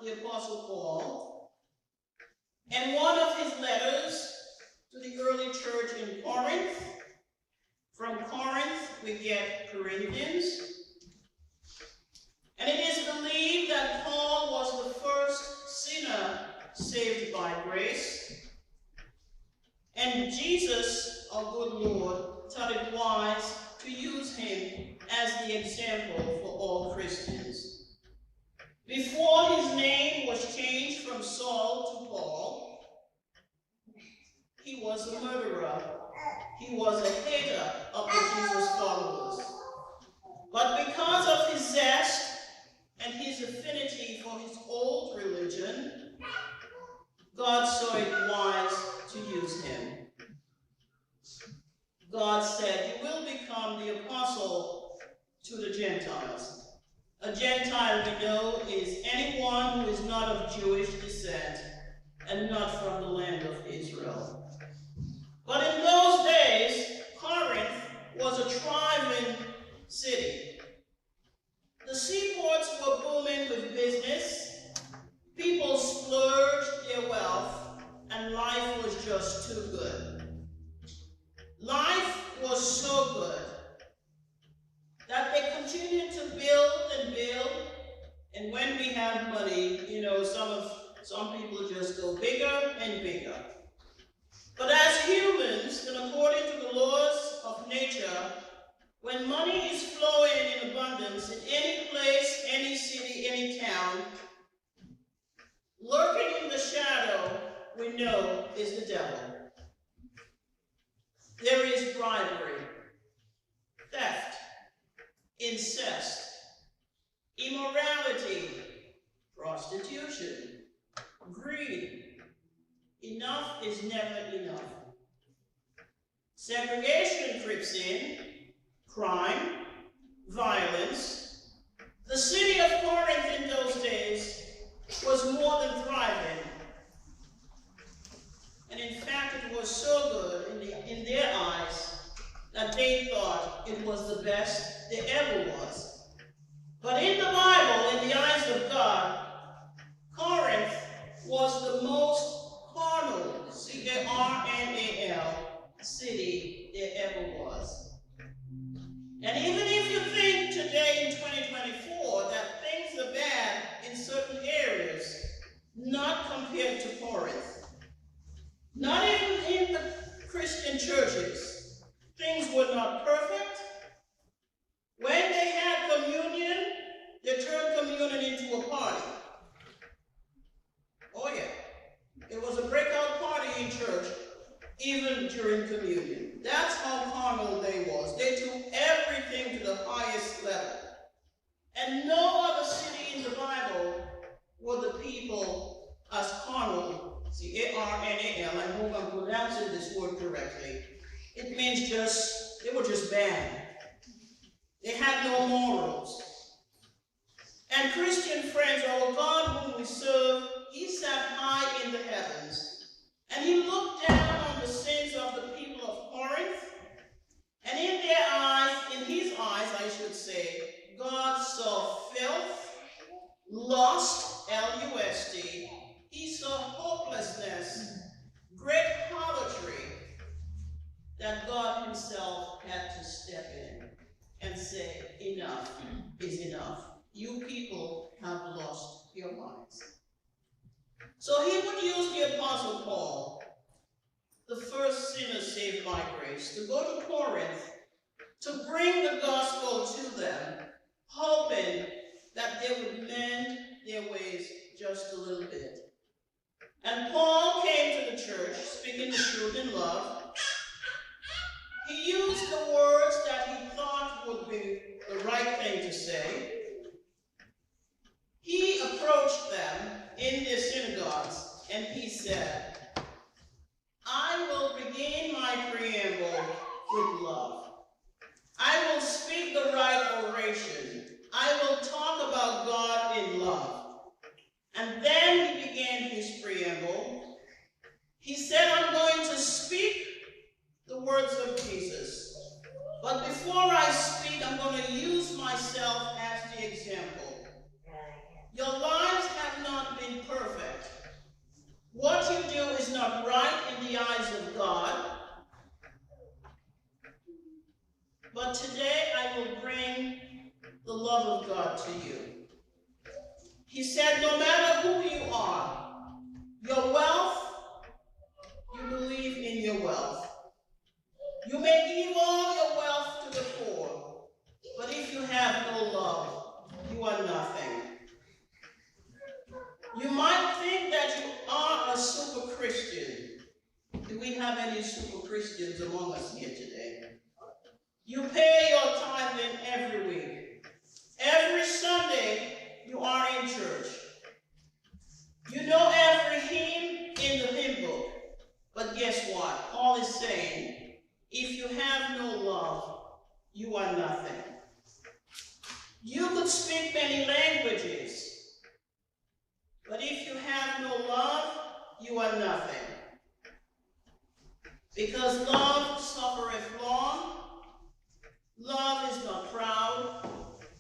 the Apostle Paul, and one of his letters to the early church in Corinth. From Corinth, we get Corinthians. And it is believed that Paul was the first sinner saved by grace. And Jesus, our good Lord, thought it wise to use him as the example for all Christians. Before his name was changed from Saul to Paul, he was a murderer. He was a hater of the Jesus followers. But because of his zest and his affinity for his old religion, God saw it wise to use him. God said, "You will become the apostle to the Gentiles." A Gentile, we know, is anyone who is not of Jewish descent and not from the land of Israel. But in those days, Corinth was a thriving city. The seaports were booming with business. People splurged their wealth, and life was just too good. Life was so good that they continued to build and build. And when we have money, some people just go bigger and bigger. But as humans, and according to the laws of nature, when money is flowing in abundance in any place, any city, any town, lurking in the shadow, we know, is the devil. There is bribery, theft, incest, immorality, prostitution, greed. Enough is never enough. Segregation creeps in, crime, violence. The city of Corinth in those days was more than thriving. And in fact, it was so good in their eyes that they thought it was the best there ever was. But in the Bible, in the eyes of God, Corinth was the most carnal, C-A-R-N-A-L, city there ever was. And even if you think today in 2024 that things are bad in certain areas, not compared to Corinth. Not even in the Christian churches, things were not perfect. When they had communion, they turned communion into a party. Oh yeah. It was a breakout party in church, even during communion. That's how carnal they was. They took everything to the highest level. And no other city in the Bible were the people as carnal. C-A-R-N-A-L. I hope I'm pronouncing this word correctly. It means they were just bad. They had no morals. And Christian friends, our God whom we serve, he sat high in the heavens, and he looked down on the sins of the people of Corinth, and in their eyes, in his eyes, I should say, God saw filth, lust, L-U-S-T. He saw hopelessness, great harlotry, that God himself had to step in and say, enough is enough. You people have lost your minds. So he would use the Apostle Paul, the first sinner saved by grace, to go to Corinth to bring the gospel to them, hoping that they would mend their ways just a little bit. And Paul came to the church, speaking the truth in love. He used the words that he thought would be the right thing to say. He approached them in their synagogues, and he said, I will begin my preamble with love. I will speak the right oration. I will talk about God in love. And then he began his preamble. He said, I'm going to speak the words of Jesus. But before I speak, I'm going to use myself as the example. Your lives have not What you do is not right in the eyes of God, but today I will bring the love of God to you. He said, no matter who you are, your wealth, you believe in your wealth. You may give all your wealth to the poor, but if you have no love, you are nothing. You might think that you are a super Christian. Do we have any super Christians among us here today? You pay your tithing every week. Every Sunday, you are in church. You know every hymn in the hymn book. But guess what? Paul is saying, if you have no love, you are nothing. You could speak many languages, but if you have no love, you are nothing. Because love suffereth long, love is not proud,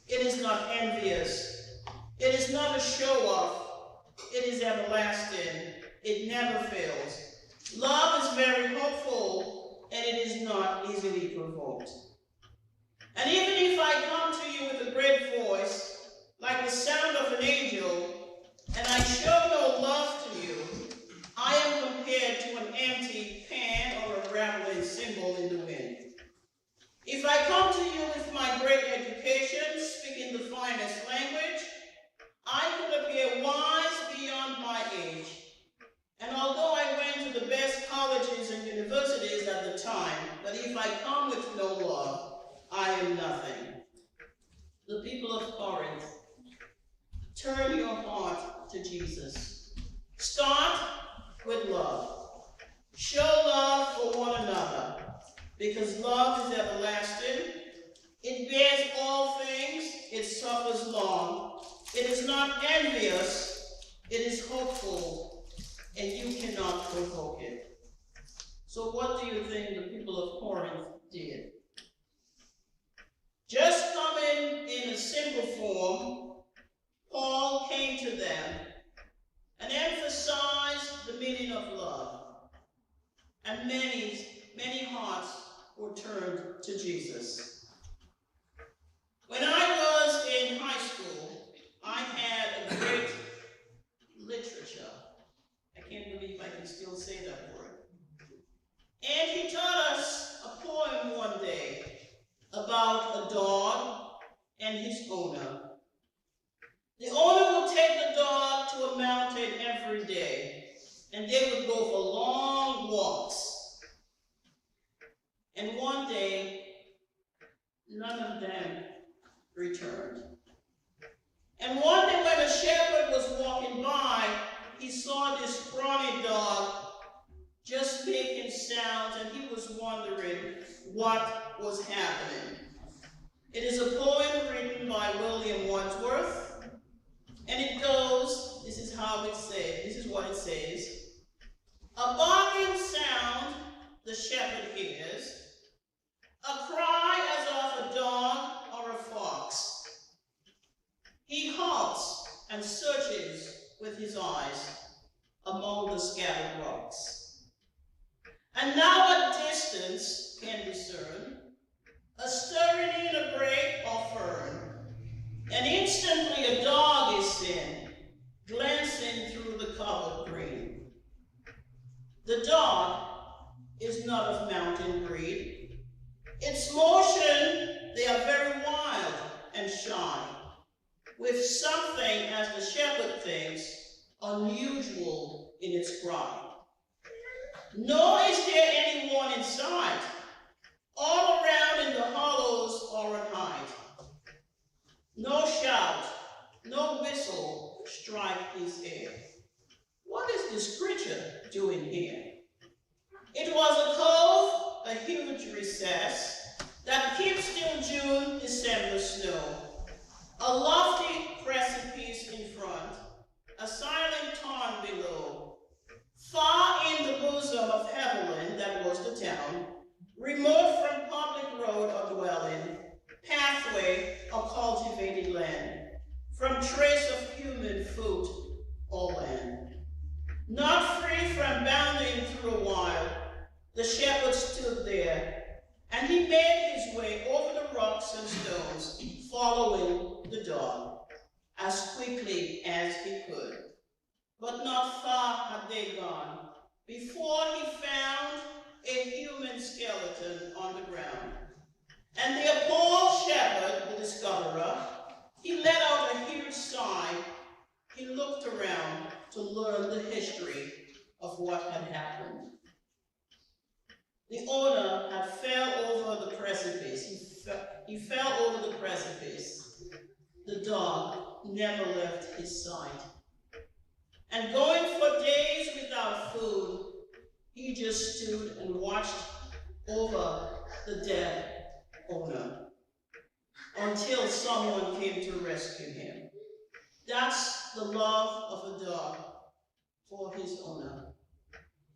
it is not envious, it is not a show-off, it is everlasting, it never fails. Love is very hopeful, and it is not easily provoked. And even if I come to you with a great voice, like the sound of an angel, and I show no love to you, I am compared to an empty pan or a rattling cymbal in the wind. If I come to you with my great education, speaking the finest language, I could appear wise beyond my age. And although I went to the best colleges and universities at the time, but if I come with no love, I am nothing. The people of Corinth, turn your heart to Jesus. Start with love. Show love for one another, because love is everlasting. It bears all things, it suffers long. It is not envious, it is hopeful, and you cannot provoke it. So what do you think the people of Corinth did? Just coming in a simple form, Paul came to them and emphasized the meaning of love. And many hearts were turned to Jesus. When I was in high school, I had a great literature. I can't believe I can still say that word. And he taught us a poem one day about a dog and his owner. The owner would take the dog to a mountain every day, and they would go for long walks. And one day, none of them returned. And one day when a shepherd was walking by, he saw this scrawny dog just making sounds, and he was wondering what was happening. It is a poem written by William Wordsworth, and it goes, this is what it says. A barking sound the shepherd hears, a cry as of a dog or a fox. He halts and searches with his eyes among the scattered rocks. And now at distance can discern a stirring in a brake or fern, and instantly a dog is seen, glancing through the covered green. The dog is not of mountain breed. Its motion, they are very wild and shy, with something, as the shepherd thinks, unusual in its cry. Nor is there anyone in sight. All around in the hollows are at height. No shout, no whistle strike his ear. What is this creature doing here? It was a cove, a huge recess, that keeps till June, December snow. A lofty precipice in front, a silent tarn below. Far in the bosom of Heavenland, that was the town, remote from public road or dwelling, pathway or cultivated land, from trace of human foot or land. Not free rescue the dog as quickly as he could. But not far had they gone before he found a human skeleton on the ground. And the appalled shepherd, the discoverer, he let out a huge sigh. He looked around to learn the history of what had happened. The owner had fell over the precipice. He fell over the precipice. The dog never left his side. And going for days without food, he just stood and watched over the dead owner until someone came to rescue him. That's the love of a dog for his owner.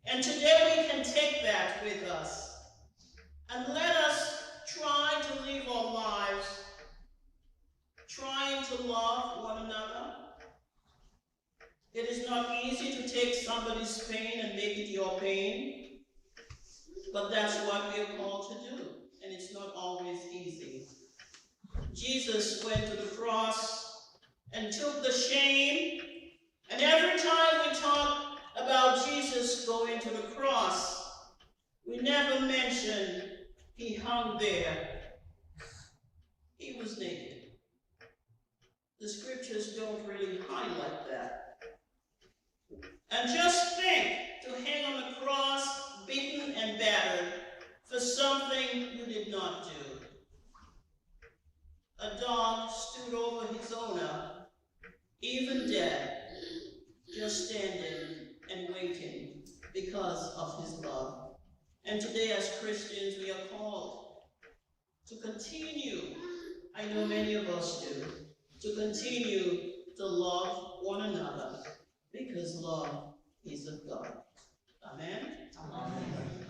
And today we can take that with us and let us try to live our lives trying to love one another. It is not easy to take somebody's pain and make it your pain, but that's what we are called to do, and it's not always easy. Jesus went to the cross and took the shame, and every time we talk about Jesus going to the cross, we never mention he hung there. He was naked. The scriptures don't really highlight that. And just think, to hang on the cross, beaten and battered, for something you did not do. A dog stood over his owner, even dead, just standing and waiting because of his love. And today as Christians, we are called to continue, I know many of us do, to continue to love one another, because love is of God. Amen? Amen.